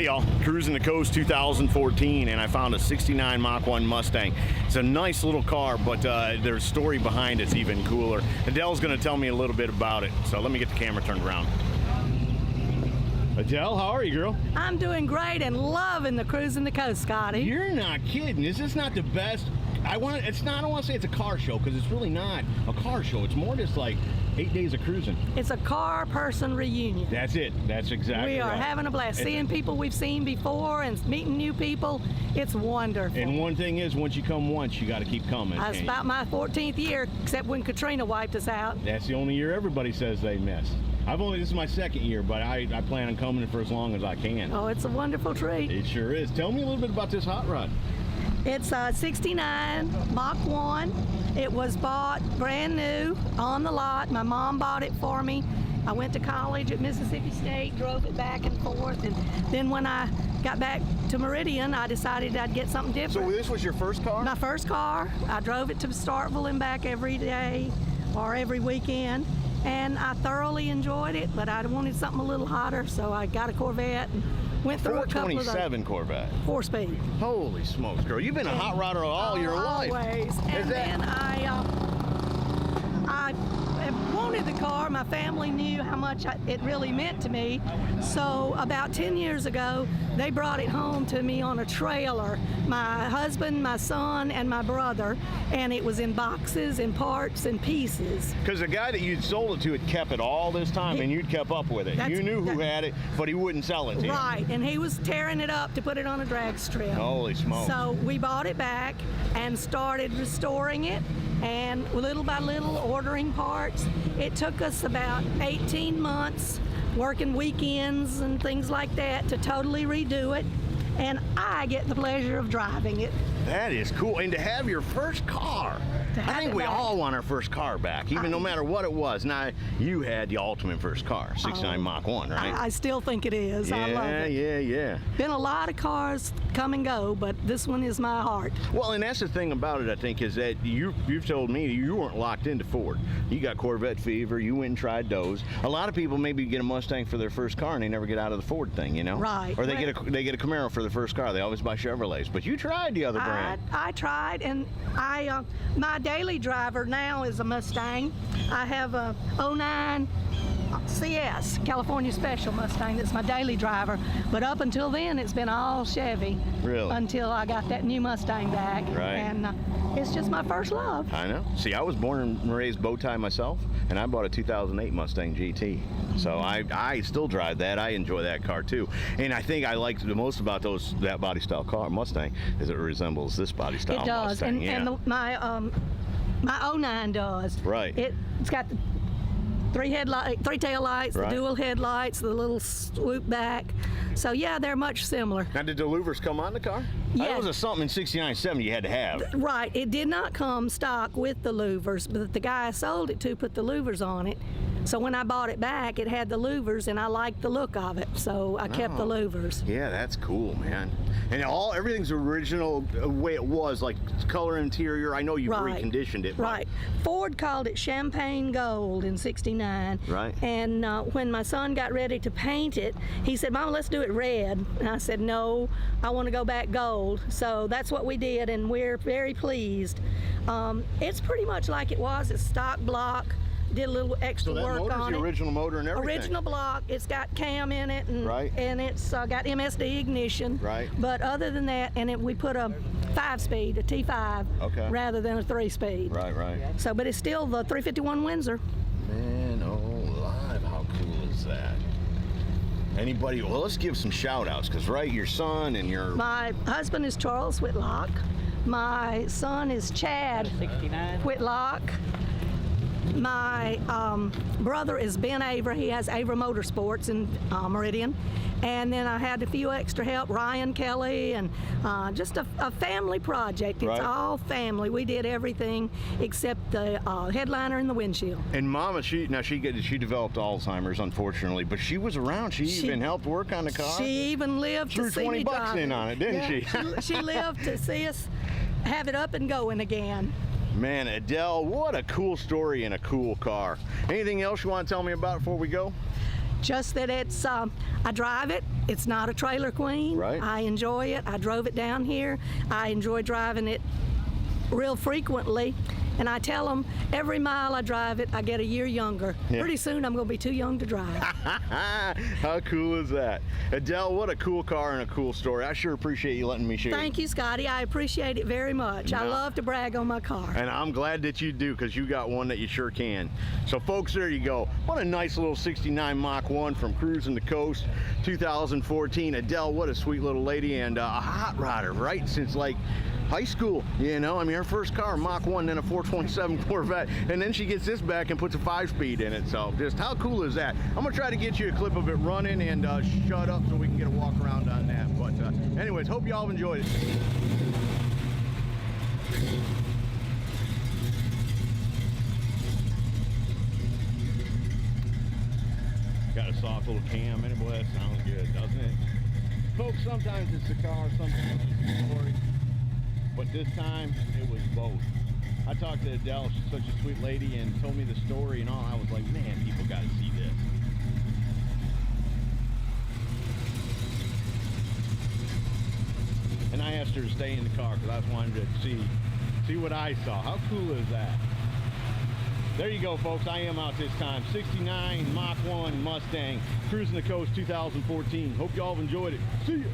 Hey y'all, Cruisin the Coast 2014, and I found a 69 Mach 1 Mustang. It's a nice little car, but there's story behind it's even cooler. Adele's gonna tell me a little bit about it, so let me get the camera turned around. Adele, how are you, girl? I'm doing great and loving the Cruisin the Coast, Scotty. You're not kidding. Is this not the best? I don't want to say it's a car show, because it's really not a car show. It's more just like 8 days of cruising. It's a car person reunion. That's it. That's exactly We are right. having a blast. Seeing people we've seen before and meeting new people. It's wonderful. And one thing is, once you come once, you got to keep coming. It's about my 14th year, except when Katrina wiped us out. That's the only year everybody says they miss. This is my second year, but I plan on coming for as long as I can. Oh, it's a wonderful treat. It sure is. Tell me a little bit about this hot rod. It's a 69 Mach 1. It was bought brand new on the lot. My mom bought it for me. I went to college at Mississippi State, drove it back and forth, and then when I got back to Meridian, I decided I'd get something different. So this was your first car? My first car. I drove it to Starkville and back every day or every weekend, and I thoroughly enjoyed it, but I wanted something a little hotter, so I got a Corvette and went through a couple of those. 427 Corvette. 4-speed. Holy smokes, girl. You've been a hot rodder all your life. Always. And then I wanted the car. My family knew how much it really meant to me. So about 10 years ago, they brought it home to me on a trailer. My husband, my son, and my brother. And it was in boxes and parts and pieces. Because the guy that you'd sold it to had kept it all this time, and you'd kept up with it. You knew who had it, but he wouldn't sell it to you. Right, and he was tearing it up to put it on a drag strip. Holy smokes. So we bought it back and started restoring it, and little by little ordering parts. It took us about 18 months working weekends and things like that to totally redo it, and I get the pleasure of driving it. That is cool. And to have your first car. I think we all want our first car back, even no matter what it was. Now, you had the ultimate first car, 69 Mach 1, right? I still think it is. I love it. Yeah. Been a lot of cars come and go, but this one is my heart. Well, and that's the thing about it, I think, is that you've told me you weren't locked into Ford. You got Corvette fever, you went and tried those. A lot of people maybe get a Mustang for their first car and they never get out of the Ford thing, you know? Right. Or they get a Camaro for their first car. They always buy Chevrolets. But you tried the other brand. I tried, and my daily driver now is a Mustang. I have a 09 CS, California Special Mustang, that's my daily driver. But up until then, it's been all Chevy. Really? Until I got that new Mustang back. Right. And it's just my first love. I know. See, I was born and raised bow tie myself, and I bought a 2008 Mustang GT. So I still drive that. I enjoy that car too. And I think I like the most about that body style car Mustang is it resembles this body style It does, Mustang. and my 09 does. Right. It's got the three tail lights, right. The dual headlights, the little swoop back. So yeah, they're much similar. Now, did the louvers come on the car? Yeah. That was something in 69, 70 you had to have. Right. It did not come stock with the louvers, but the guy I sold it to put the louvers on it. So when I bought it back, it had the louvers, and I liked the look of it, so I kept the louvers. Yeah, that's cool, man. And everything's original the way it was, like color, interior. I know you've reconditioned it. Right. Ford called it champagne gold in 69. Right. And when my son got ready to paint it, he said, "Mama, let's do it red." And I said, "No, I want to go back gold." So that's what we did, and we're very pleased. It's pretty much like it was. It's stock block. Did a little extra work on it. So that motor's the original motor and everything? Original block. It's got cam in it, and and it's got MSD ignition. Right. But other than that, we put a 5-speed, a T5, rather than a 3-speed. Right. So, but it's still the 351 Windsor. Man, alive, how cool is that? Anybody? Well, let's give some shout outs, because your son and your... My husband is Charles Whitlock. My son is Chad Whitlock. My brother is Ben Avra. He has Avra Motorsports in Meridian. And then I had a few extra help, Ryan Kelly, and just a family project. It's all family. We did everything except the headliner and the windshield. And Mama, she developed Alzheimer's, unfortunately, but she was around. She even helped work on the car. She even lived to see me drive. Threw $20 in on it, didn't she? She lived to see us have it up and going again. Man, Adele, what a cool story and a cool car. Anything else you want to tell me about before we go? Just that it's, I drive it. It's not a trailer queen. Right. I enjoy it. I drove it down here. I enjoy driving it real frequently. And I tell them every mile I drive it, I get a year younger. Yeah. Pretty soon I'm going to be too young to drive. How cool is that? Adele, what a cool car and a cool story. I sure appreciate you letting me share. Thank you, Scotty. I appreciate it very much. I No. love to brag on my car. And I'm glad that you do, because you got one that you sure can. So folks, there you go. What a nice little 69 Mach 1 from Cruisin the Coast 2014. Adele, what a sweet little lady, and a hot rodder, right? Since like high school, you know. I mean, her first car, Mach 1, then a 427 Corvette, and then she gets this back and puts a 5-speed in it. So just how cool is that? I'm gonna try to get you a clip of it running and shut up so we can get a walk around on that. But anyways, hope y'all enjoyed it. Got a soft little cam in it. Boy, that sounds good, doesn't it? Folks, sometimes it's the car, sometimes it's the story. But this time, it was both. I talked to Adele, she's such a sweet lady, and told me the story and all. I was like, man, people got to see this. And I asked her to stay in the car because I just wanted to see what I saw. How cool is that? There you go, folks. I am out this time. 69 Mach 1 Mustang, Cruisin the Coast 2014. Hope y'all have enjoyed it. See ya.